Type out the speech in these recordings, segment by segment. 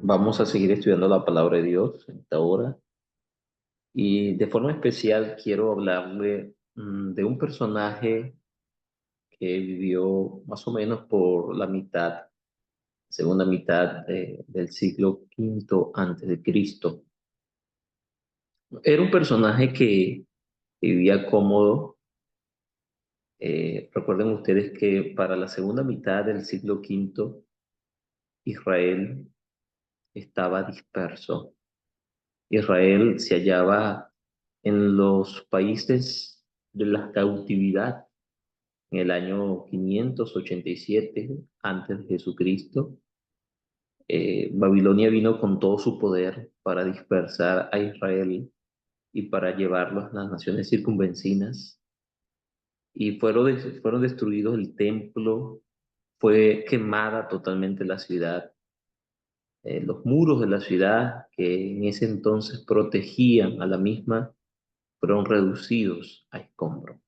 Vamos a seguir estudiando la palabra de Dios en esta hora y de forma especial quiero hablarle de un personaje que vivió más o menos por la mitad, segunda mitad del siglo quinto antes de Cristo. Era un personaje que vivía cómodo. Recuerden ustedes que para la segunda mitad del siglo quinto Israel estaba disperso. Israel se hallaba en los países de la cautividad en el año 587 antes de Jesucristo. Babilonia vino con todo su poder para dispersar a Israel y para llevarlos a las naciones circunvecinas. Y fueron destruidos el templo, fue quemada totalmente la ciudad. Los muros de la ciudad que en ese entonces protegían a la misma fueron reducidos a escombros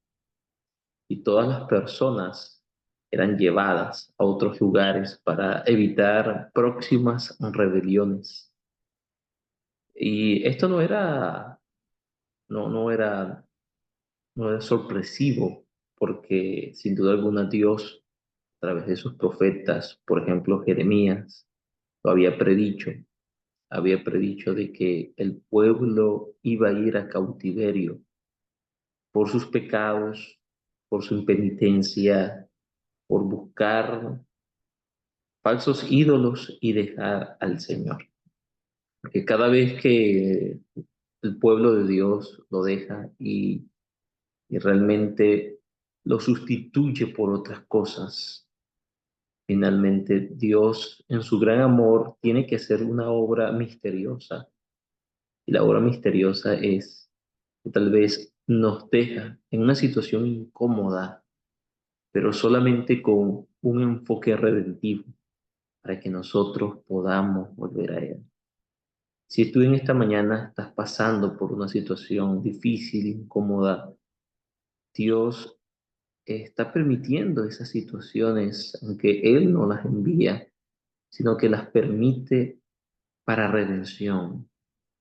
y todas las personas eran llevadas a otros lugares para evitar próximas rebeliones. Y esto no, no era sorpresivo, porque sin duda alguna Dios, a través de sus profetas, por ejemplo Jeremías, lo había predicho de que el pueblo iba a ir a cautiverio por sus pecados, por su impenitencia, por buscar falsos ídolos y dejar al Señor. Porque cada vez que el pueblo de Dios lo deja y realmente lo sustituye por otras cosas, finalmente Dios en su gran amor tiene que hacer una obra misteriosa. Y la obra misteriosa es que tal vez nos deja en una situación incómoda, pero solamente con un enfoque redentivo para que nosotros podamos volver a Él. Si tú en esta mañana estás pasando por una situación difícil, incómoda, Dios está permitiendo esas situaciones, aunque Él no las envía, sino que las permite para redención,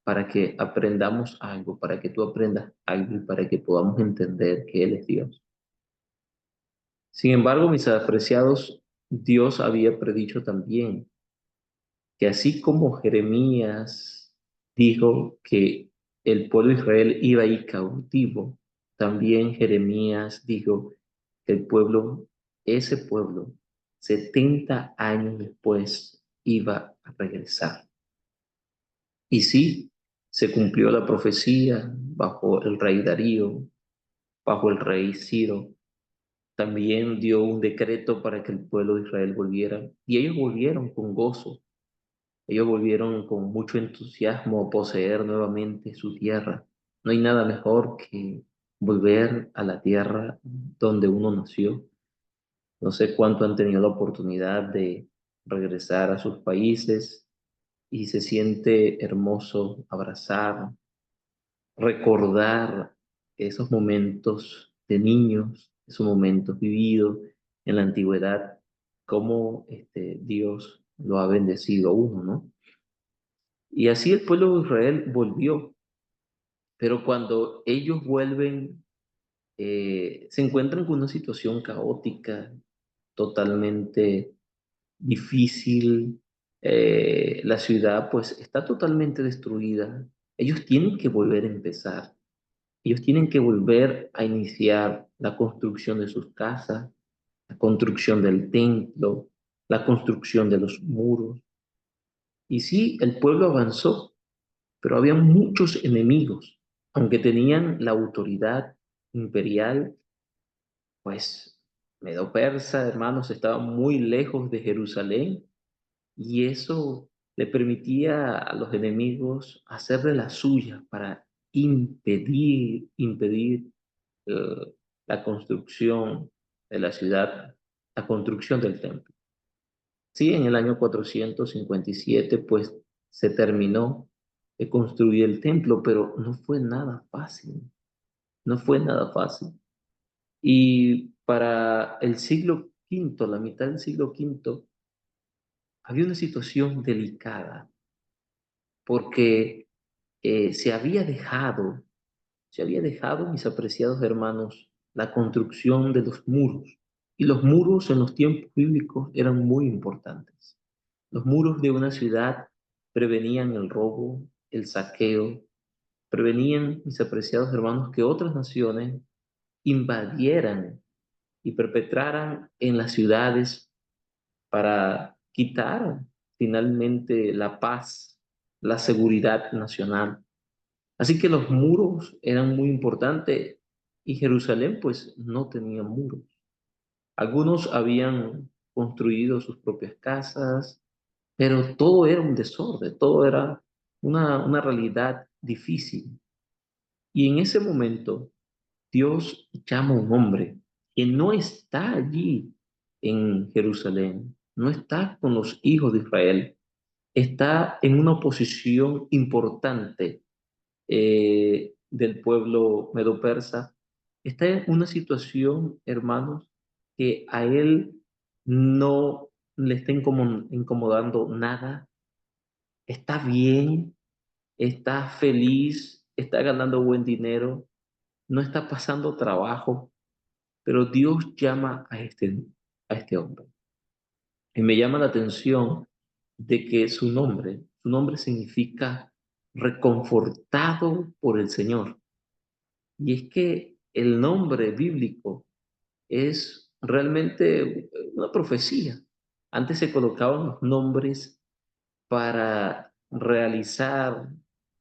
para que aprendamos algo, para que tú aprendas algo y para que podamos entender que Él es Dios. Sin embargo, mis apreciados, Dios había predicho también que así como Jeremías dijo que el pueblo de Israel iba a ir cautivo, también Jeremías dijo que ese pueblo, 70 años después, iba a regresar. Y sí, se cumplió la profecía bajo el rey Darío, bajo el rey Ciro. También dio un decreto para que el pueblo de Israel volviera, y ellos volvieron con gozo. Ellos volvieron con mucho entusiasmo a poseer nuevamente su tierra. No hay nada mejor que volver a la tierra donde uno nació. No sé cuánto han tenido la oportunidad de regresar a sus países y se siente hermoso abrazar, recordar esos momentos de niños, esos momentos vividos en la antigüedad, cómo Dios lo ha bendecido a uno, ¿no? Y así el pueblo de Israel volvió, pero cuando ellos vuelven, se encuentran con una situación caótica, totalmente difícil. La ciudad pues está totalmente destruida. Ellos tienen que volver a empezar. Ellos tienen que volver a iniciar la construcción de sus casas, la construcción del templo, la construcción de los muros. Y sí, el pueblo avanzó, pero había muchos enemigos. Aunque tenían la autoridad imperial, pues Medo Persa, hermanos, estaba muy lejos de Jerusalén y eso le permitía a los enemigos hacer de la suya para impedir eh, la construcción de la ciudad, la construcción del templo. Sí, en el año 457, pues se terminó de construir el templo, pero no fue nada fácil, no fue nada fácil. Y para el siglo quinto, la mitad del siglo quinto, había una situación delicada. porque se había dejado, mis apreciados hermanos, la construcción de los muros. Y los muros en los tiempos bíblicos eran muy importantes. Los muros de una ciudad prevenían el robo, el saqueo, prevenían, mis apreciados hermanos, que otras naciones invadieran y perpetraran en las ciudades para quitar finalmente la paz, la seguridad nacional. Así que los muros eran muy importantes y Jerusalén pues no tenía muros. Algunos habían construido sus propias casas, pero todo era un desorden, todo era una realidad difícil. Y en ese momento Dios llama a un hombre que no está allí en Jerusalén, no está con los hijos de Israel, está en una posición importante del pueblo medo-persa, está en una situación, hermanos, que a él no le está incomodando nada, está bien, está feliz, está ganando buen dinero, no está pasando trabajo, pero Dios llama a este hombre. Y me llama la atención de que su nombre significa reconfortado por el Señor. Y es que el nombre bíblico es realmente una profecía. Antes se colocaban los nombres para realizar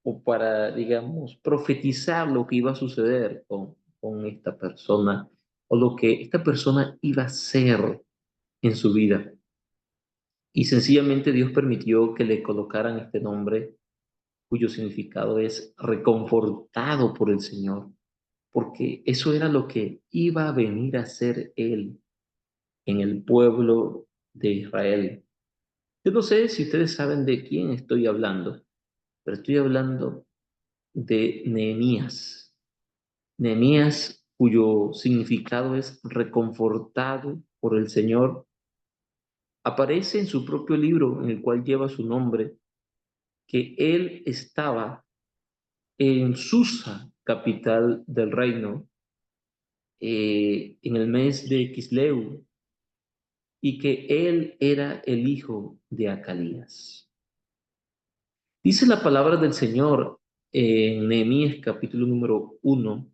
o para, digamos, profetizar lo que iba a suceder con esta persona o lo que esta persona iba a ser en su vida. Y sencillamente Dios permitió que le colocaran este nombre cuyo significado es reconfortado por el Señor, porque eso era lo que iba a venir a ser Él en el pueblo de Israel. Yo no sé si ustedes saben de quién estoy hablando, pero estoy hablando de Nehemías. Nehemías, cuyo significado es reconfortado por el Señor, aparece en su propio libro, en el cual lleva su nombre, que él estaba en Susa, capital del reino, en el mes de Quisleu, y que él era el hijo de Acalías. Dice la palabra del Señor en Nehemías capítulo número 1,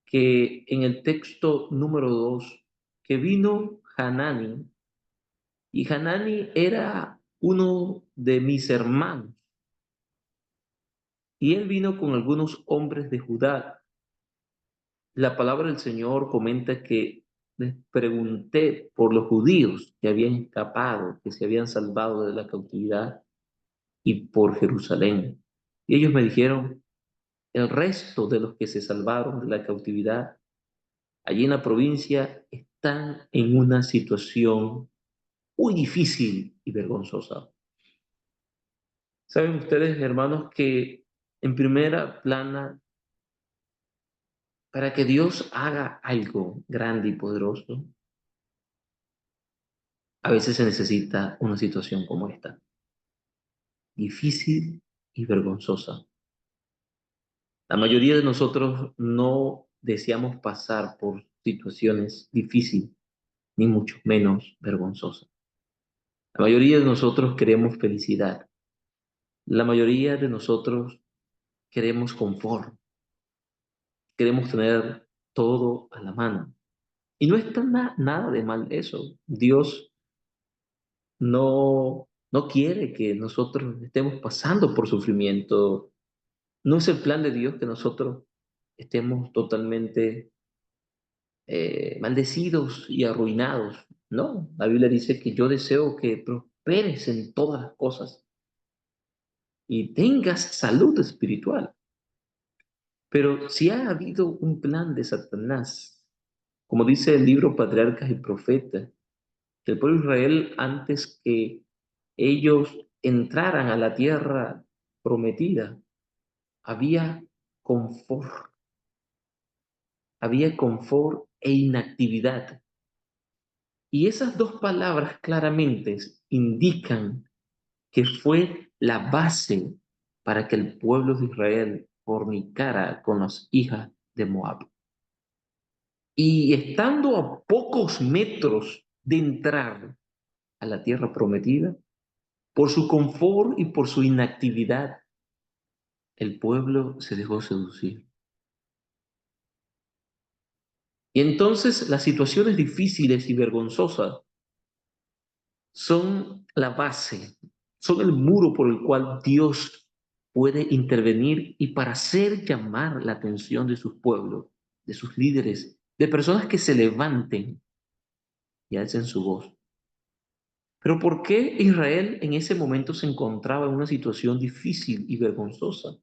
que en el texto número 2 que vino Hanani, y Hanani era uno de mis hermanos, y él vino con algunos hombres de Judá. La palabra del Señor comenta que les pregunté por los judíos que habían escapado, que se habían salvado de la cautividad, y por Jerusalén. Y ellos me dijeron, el resto de los que se salvaron de la cautividad allí en la provincia están en una situación muy difícil y vergonzosa. Saben ustedes, hermanos, que en primera plana, para que Dios haga algo grande y poderoso, a veces se necesita una situación como esta, difícil y vergonzosa. La mayoría de nosotros no deseamos pasar por situaciones difíciles, ni mucho menos vergonzosas. La mayoría de nosotros queremos felicidad. La mayoría de nosotros queremos confort, queremos tener todo a la mano. Y no está nada de mal eso. Dios no quiere que nosotros estemos pasando por sufrimiento. No es el plan de Dios que nosotros estemos totalmente maldecidos y arruinados. No, la Biblia dice que yo deseo que prosperes en todas las cosas y tengas salud espiritual. Pero si ha habido un plan de Satanás, como dice el libro Patriarcas y Profetas, que el pueblo de Israel, antes que ellos entraran a la tierra prometida, había confort, había confort e inactividad. Y esas dos palabras claramente indican que fue la base para que el pueblo de Israel fornicara con las hijas de Moab. Y estando a pocos metros de entrar a la tierra prometida, por su confort y por su inactividad, el pueblo se dejó seducir. Y entonces las situaciones difíciles y vergonzosas son la base, son el muro por el cual Dios puede intervenir y para hacer llamar la atención de sus pueblos, de sus líderes, de personas que se levanten y alcen su voz. Pero ¿por qué Israel en ese momento se encontraba en una situación difícil y vergonzosa?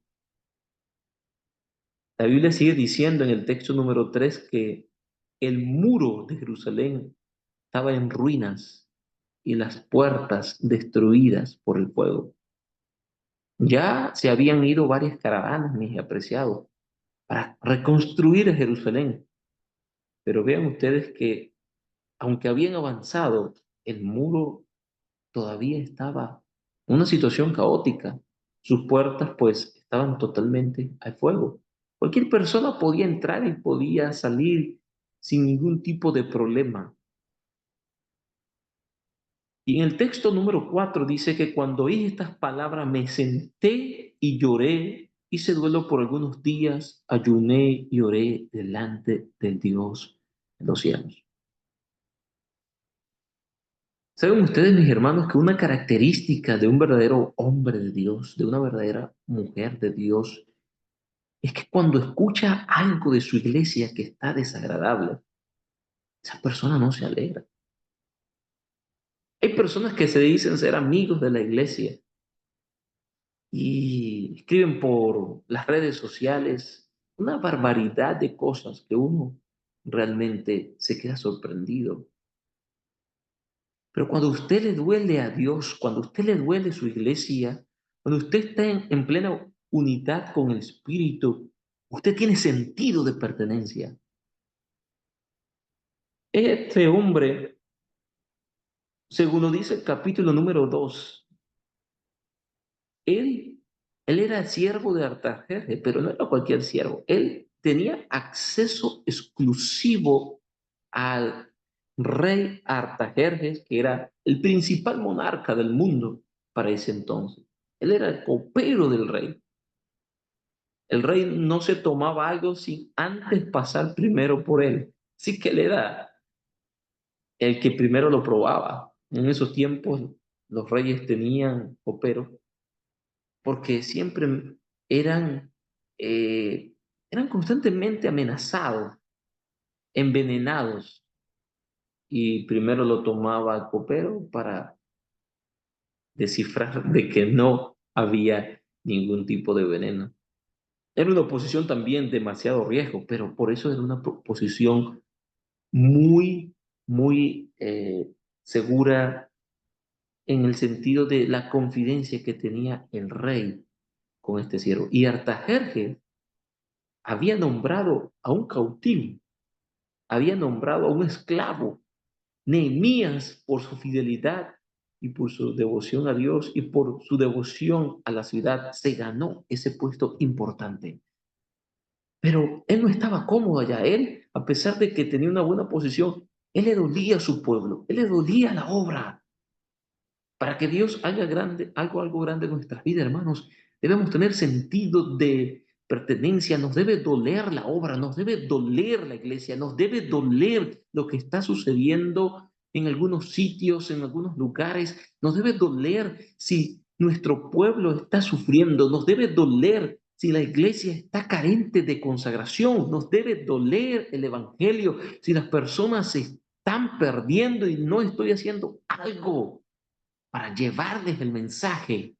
La Biblia sigue diciendo en el texto número 3 que el muro de Jerusalén estaba en ruinas y las puertas destruidas por el fuego. Ya se habían ido varias caravanas, mis apreciados, para reconstruir Jerusalén. Pero vean ustedes que, aunque habían avanzado, el muro todavía estaba en una situación caótica. Sus puertas, pues, estaban totalmente al fuego. Cualquier persona podía entrar y podía salir sin ningún tipo de problema. Y en el texto número 4 dice que cuando oí estas palabras me senté y lloré, hice duelo por algunos días, ayuné y oré delante del Dios de los cielos. ¿Saben ustedes, mis hermanos, que una característica de un verdadero hombre de Dios, de una verdadera mujer de Dios, es que cuando escucha algo de su iglesia que está desagradable, esa persona no se alegra? Hay personas que se dicen ser amigos de la iglesia, y escriben por las redes sociales una barbaridad de cosas que uno realmente se queda sorprendido. Pero cuando a usted le duele a Dios, cuando a usted le duele su iglesia, cuando usted está en plena unidad con el Espíritu, usted tiene sentido de pertenencia. Este hombre, según lo dice el capítulo número 2, Él, él era el siervo de Artajerjes, pero no era cualquier siervo. Él tenía acceso exclusivo al rey Artajerjes, que era el principal monarca del mundo para ese entonces. Él era el copero del rey. El rey no se tomaba algo sin antes pasar primero por él. Así que él era el que primero lo probaba. En esos tiempos los reyes tenían coperos porque siempre eran, eran constantemente amenazados, envenenados, y primero lo tomaba el copero para descifrar de que no había ningún tipo de veneno. Era una posición también demasiado riesgo, pero por eso era una posición muy, muy segura en el sentido de la confidencia que tenía el rey con este siervo. Y Artajerjes había nombrado a un cautivo, había nombrado a un esclavo. Nehemías, por su fidelidad y por su devoción a Dios y por su devoción a la ciudad, se ganó ese puesto importante. Pero él no estaba cómodo allá. Él, a pesar de que tenía una buena posición, él le dolía a su pueblo, él le dolía la obra. Para que Dios haga grande, algo grande en nuestras vidas, hermanos, debemos tener sentido de pertenencia, nos debe doler la obra, nos debe doler la iglesia, nos debe doler lo que está sucediendo en algunos sitios, en algunos lugares, nos debe doler si nuestro pueblo está sufriendo, nos debe doler si la iglesia está carente de consagración, nos debe doler el evangelio si las personas se están perdiendo y no estoy haciendo algo para llevarles el mensaje.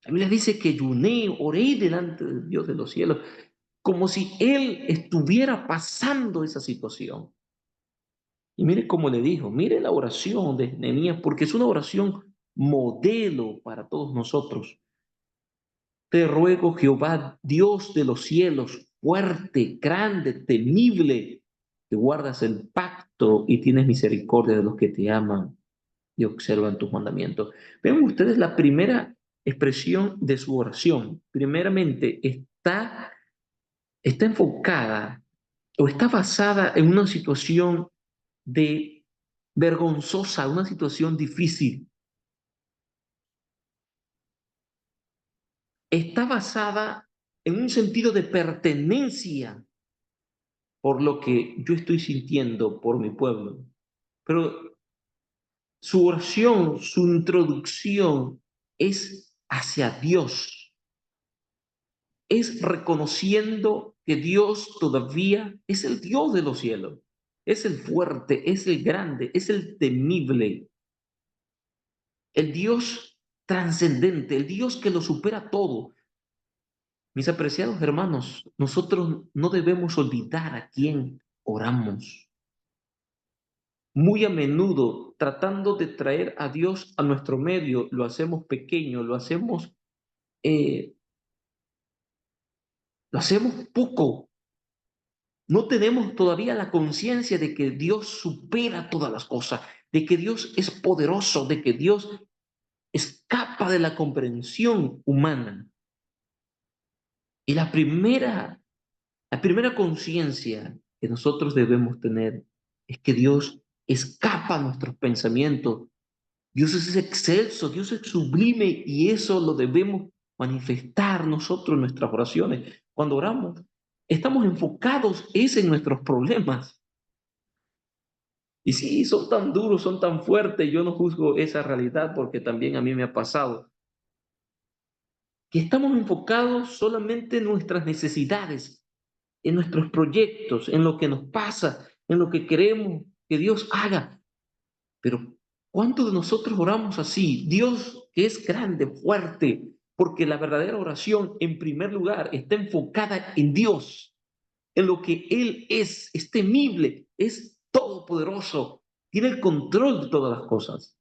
La Biblia dice que ayuné, oré delante del Dios de los cielos, como si Él estuviera pasando esa situación. Y mire cómo le dijo, mire la oración de Nehemías, porque es una oración modelo para todos nosotros. Te ruego, Jehová, Dios de los cielos, fuerte, grande, temible, que guardas el pacto y tienes misericordia de los que te aman y observan tus mandamientos. Ven ustedes la primera expresión de su oración. Primeramente, está enfocada o está basada en una situación de vergonzosa, una situación difícil. Está basada en un sentido de pertenencia por lo que yo estoy sintiendo por mi pueblo. Pero su oración, su introducción es hacia Dios, es reconociendo que Dios todavía es el Dios de los cielos, es el fuerte, es el grande, es el temible, el Dios trascendente, el Dios que lo supera todo. Mis apreciados hermanos, nosotros no debemos olvidar a quién oramos. Muy a menudo, tratando de traer a Dios a nuestro medio, lo hacemos pequeño, eh, lo hacemos poco. No tenemos todavía la conciencia de que Dios supera todas las cosas, de que Dios es poderoso, de que Dios escapa de la comprensión humana. Y la primera conciencia que nosotros debemos tener es que Dios escapa a nuestros pensamientos. Dios es excelso, Dios es sublime y eso lo debemos manifestar nosotros en nuestras oraciones. Cuando oramos, estamos enfocados es en nuestros problemas. Y sí, son tan duros, son tan fuertes, yo no juzgo esa realidad porque también a mí me ha pasado, que estamos enfocados solamente en nuestras necesidades, en nuestros proyectos, en lo que nos pasa, en lo que queremos que Dios haga. Pero ¿cuántos de nosotros oramos así? Dios que es grande, fuerte, porque la verdadera oración en primer lugar está enfocada en Dios, en lo que Él es temible, es todopoderoso, tiene el control de todas las cosas.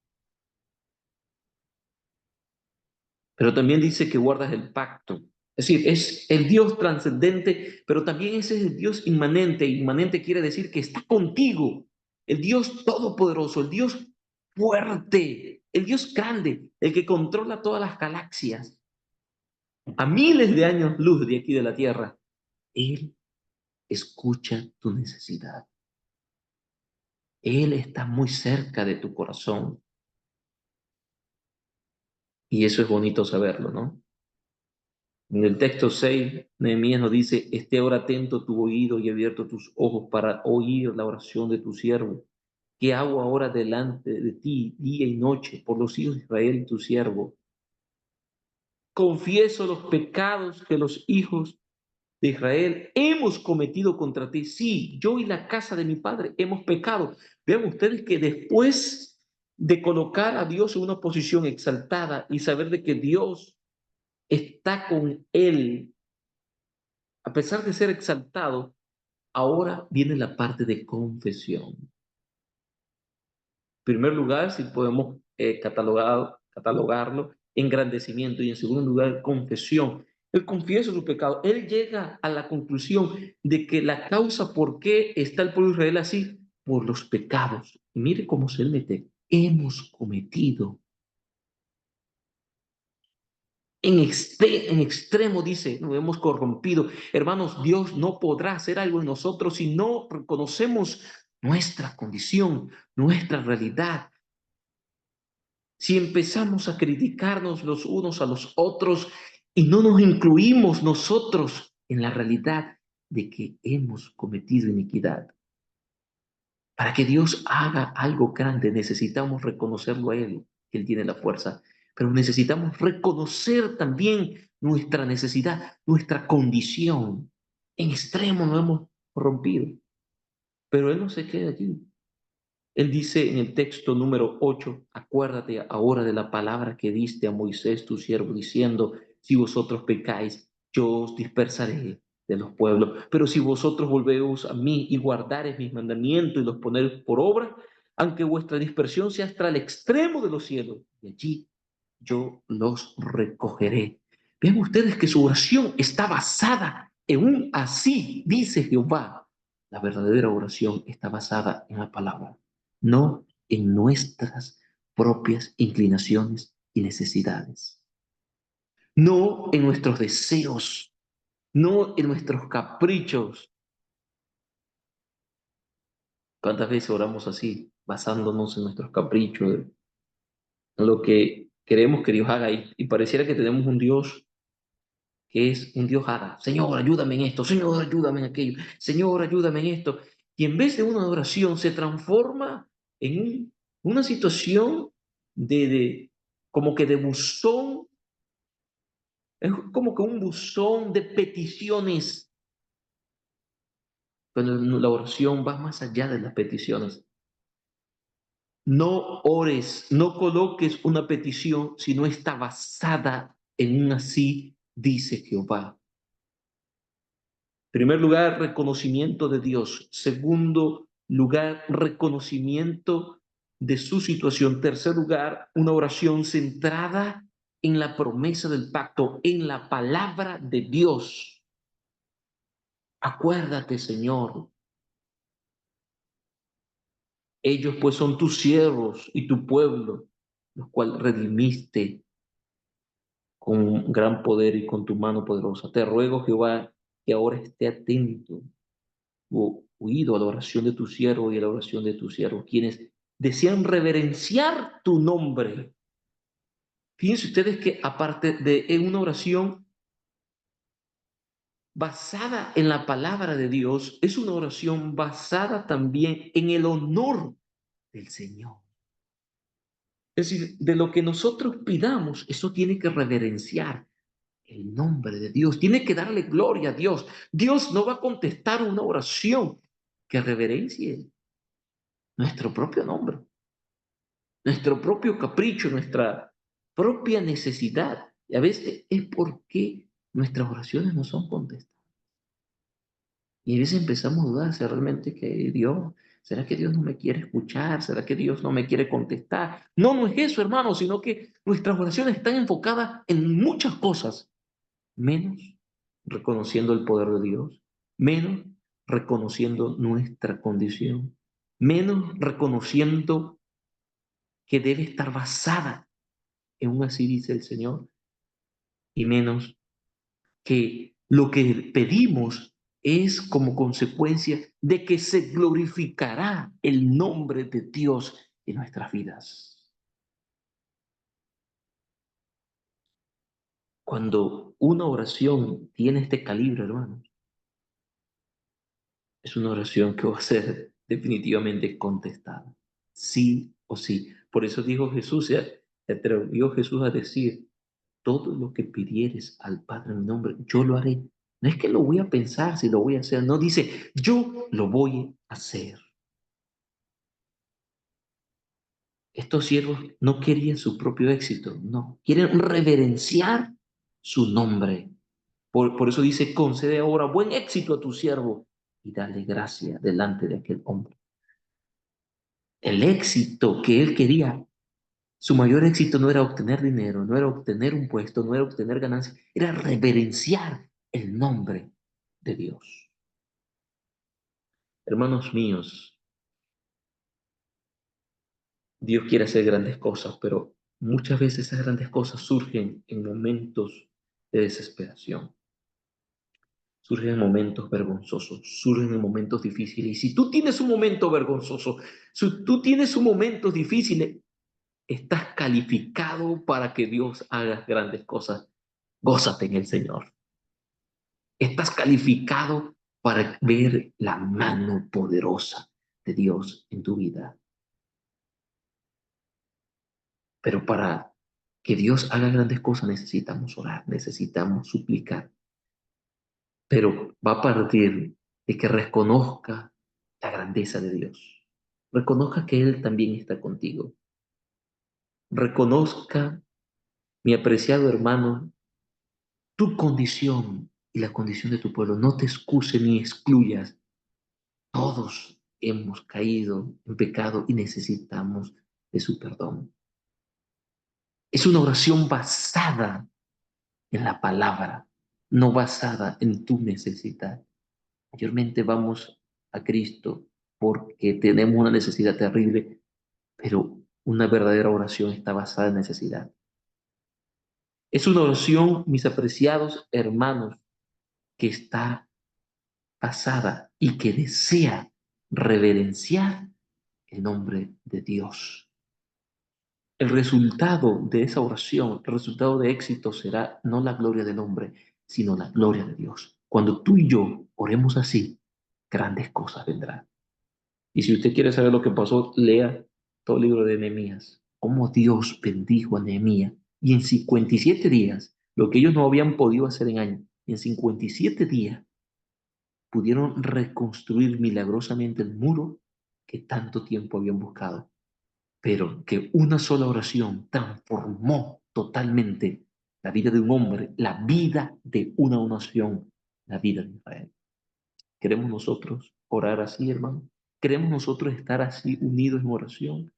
Pero también dice que guardas el pacto. Es decir, es el Dios trascendente, pero también ese es el Dios inmanente. Inmanente quiere decir que está contigo. El Dios todopoderoso, el Dios fuerte, el Dios grande, el que controla todas las galaxias, a miles de años luz de aquí de la Tierra. Él escucha tu necesidad. Él está muy cerca de tu corazón. Y eso es bonito saberlo, ¿no? En el texto 6, Nehemías nos dice, esté ahora atento tu oído y abierto tus ojos para oír la oración de tu siervo. ¿Qué hago ahora delante de ti día y noche por los hijos de Israel, tu siervo? Confieso los pecados que los hijos de Israel hemos cometido contra ti. Sí, yo y la casa de mi padre hemos pecado. Vean ustedes que después de colocar a Dios en una posición exaltada y saber de que Dios está con él, a pesar de ser exaltado, ahora viene la parte de confesión. En primer lugar, si podemos catalogarlo, engrandecimiento y en segundo lugar, confesión. Él confiesa su pecado. Él llega a la conclusión de que la causa por qué está el pueblo de Israel así, por los pecados. Y mire cómo se mete. Hemos cometido. En extremo dice, nos hemos corrompido. Hermanos, Dios no podrá hacer algo en nosotros si no reconocemos nuestra condición, nuestra realidad. Si empezamos a criticarnos los unos a los otros y no nos incluimos nosotros en la realidad de que hemos cometido iniquidad. Para que Dios haga algo grande necesitamos reconocerlo a Él, que Él tiene la fuerza, pero necesitamos reconocer también nuestra necesidad, nuestra condición. En extremo nos hemos rompido, pero Él no se queda allí. Él dice en el texto número 8, acuérdate ahora de la palabra que diste a Moisés, tu siervo, diciendo, si vosotros pecáis, yo os dispersaré de los pueblos. Pero si vosotros volvéis a mí y guardareis mis mandamientos y los poneréis por obra, aunque vuestra dispersión sea hasta el extremo de los cielos, y allí yo los recogeré. Vean ustedes que su oración está basada en un así, dice Jehová. La verdadera oración está basada en la palabra, no en nuestras propias inclinaciones y necesidades, no en nuestros deseos, no en nuestros caprichos. ¿Cuántas veces oramos así, basándonos en nuestros caprichos, en lo que queremos que Dios haga? Y pareciera que tenemos un Dios que es un Dios haga. Señor, ayúdame en esto. Señor, ayúdame en aquello. Señor, ayúdame en esto. Y en vez de una oración se transforma en una situación como que de buzón, es como que un buzón de peticiones. Cuando la oración va más allá de las peticiones. No ores, no coloques una petición si no está basada en un así, dice Jehová. Primer lugar, reconocimiento de Dios. Segundo lugar, reconocimiento de su situación. Tercer lugar, una oración centrada en la promesa del pacto, en la palabra de Dios. Acuérdate, Señor, ellos pues son tus siervos y tu pueblo, los cuales redimiste con gran poder y con tu mano poderosa. Te ruego, Jehová, que ahora esté atento o oído a la oración de tu siervo y a la oración de tu siervo, quienes desean reverenciar tu nombre. Fíjense ustedes que aparte de una oración basada en la palabra de Dios, es una oración basada también en el honor del Señor. Es decir, de lo que nosotros pidamos, eso tiene que reverenciar el nombre de Dios, tiene que darle gloria a Dios. Dios no va a contestar una oración que reverencie nuestro propio nombre, nuestro propio capricho, nuestra propia necesidad. Y a veces es porque nuestras oraciones no son contestadas. Y a veces empezamos a dudar si realmente que Dios, ¿será que Dios no me quiere escuchar? ¿Será que Dios no me quiere contestar? No, no es eso, hermano, sino que nuestras oraciones están enfocadas en muchas cosas, menos reconociendo el poder de Dios, menos reconociendo nuestra condición, menos reconociendo que debe estar basada en un así dice el Señor, y menos que lo que pedimos es como consecuencia de que se glorificará el nombre de Dios en nuestras vidas. Cuando una oración tiene este calibre, hermano, es una oración que va a ser definitivamente contestada, sí o sí. Por eso dijo Jesús, se atrevió Jesús a decir, todo lo que pidieres al Padre en mi nombre, yo lo haré. No es que lo voy a pensar si lo voy a hacer, no, dice, yo lo voy a hacer. Estos siervos no querían su propio éxito, no, quieren reverenciar su nombre. Por eso dice, concede ahora buen éxito a tu siervo y dale gracia delante de aquel hombre. El éxito que él quería, su mayor éxito no era obtener dinero, no era obtener un puesto, no era obtener ganancias, era reverenciar el nombre de Dios. Hermanos míos, Dios quiere hacer grandes cosas, pero muchas veces esas grandes cosas surgen en momentos de desesperación, surgen en momentos vergonzosos, surgen en momentos difíciles. Y si tú tienes un momento vergonzoso, si tú tienes un momento difícil, estás calificado para que Dios haga grandes cosas. Gózate en el Señor. Estás calificado para ver la mano poderosa de Dios en tu vida. Pero para que Dios haga grandes cosas necesitamos orar, necesitamos suplicar. Pero va a partir de que reconozca la grandeza de Dios. Reconozca que Él también está contigo. Reconozca, mi apreciado hermano, tu condición y la condición de tu pueblo. No te excuses ni excluyas. Todos hemos caído en pecado y necesitamos de su perdón. Es una oración basada en la palabra, no basada en tu necesidad. Mayormente vamos a Cristo porque tenemos una necesidad terrible, pero Una verdadera oración está basada en necesidad. Es una oración, mis apreciados hermanos, que está basada y que desea reverenciar el nombre de Dios. El resultado de esa oración, el resultado de éxito será no la gloria del hombre, sino la gloria de Dios. Cuando tú y yo oremos así, grandes cosas vendrán. Y si usted quiere saber lo que pasó, lea todo el libro de Nehemías. Cómo Dios bendijo a Nehemías. Y en 57 días, lo que ellos no habían podido hacer en años, en 57 días pudieron reconstruir milagrosamente el muro que tanto tiempo habían buscado. Pero que una sola oración transformó totalmente la vida de un hombre, la vida de una nación, la vida de Israel. ¿Queremos nosotros orar así, hermano? ¿Queremos nosotros estar así unidos en oración?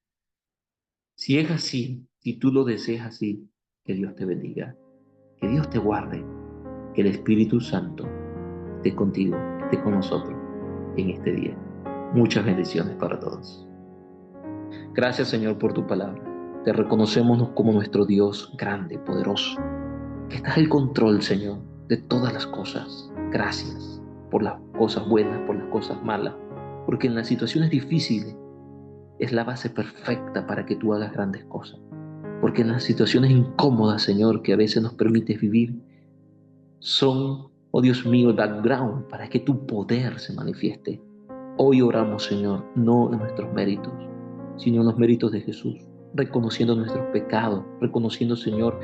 Si es así, si tú lo deseas así, que Dios te bendiga, que Dios te guarde, que el Espíritu Santo esté contigo, esté con nosotros en este día. Muchas bendiciones para todos. Gracias, Señor, por tu palabra. Te reconocemos como nuestro Dios grande, poderoso, que estás al control, Señor, de todas las cosas. Gracias por las cosas buenas, por las cosas malas, porque en las situaciones difíciles es la base perfecta para que tú hagas grandes cosas. Porque en las situaciones incómodas, Señor, que a veces nos permites vivir, son, oh Dios mío, el background para que tu poder se manifieste. Hoy oramos, Señor, no en nuestros méritos, sino en los méritos de Jesús, reconociendo nuestros pecados, reconociendo, Señor,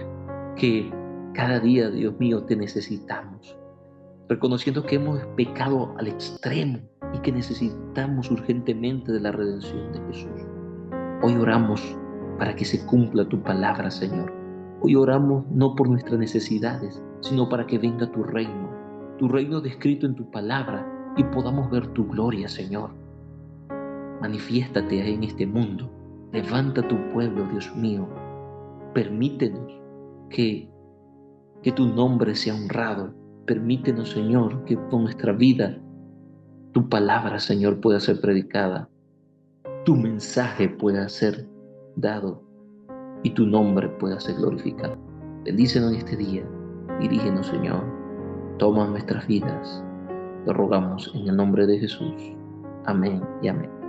que cada día, Dios mío, te necesitamos, reconociendo que hemos pecado al extremo y que necesitamos urgentemente de la redención de Jesús. Hoy oramos para que se cumpla tu palabra, Señor. Hoy oramos no por nuestras necesidades, sino para que venga tu reino descrito en tu palabra y podamos ver tu gloria, Señor. Manifiéstate en este mundo. Levanta tu pueblo, Dios mío. Permítenos que, que tu nombre sea honrado. Permítenos, Señor, que con nuestra vida tu palabra, Señor, pueda ser predicada. Tu mensaje pueda ser dado y tu nombre pueda ser glorificado. Bendícenos en este día. Dirígenos, Señor. Toma nuestras vidas. Te rogamos en el nombre de Jesús. Amén y amén.